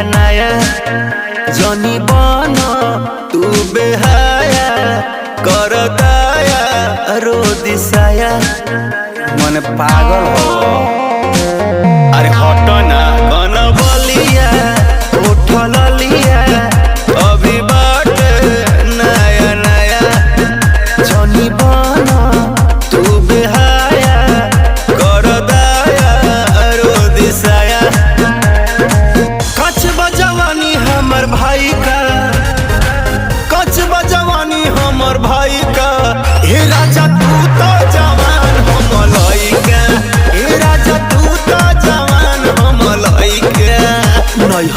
नया जनी बनो तू बेहाया कर दया रो दिसाया मन पागल हो। अरे हटो ना कन बलिया उठल लिया अभी बाटे नया नया जनी बनो तू बेहाया कर दया रो दिसाया। कच बजवानी हमर भाई का, कच बजवानी हमर भाई का, हे राजा तू तो जवान हम लइका, हे राजा तू तो जवान हम लइका। नहीं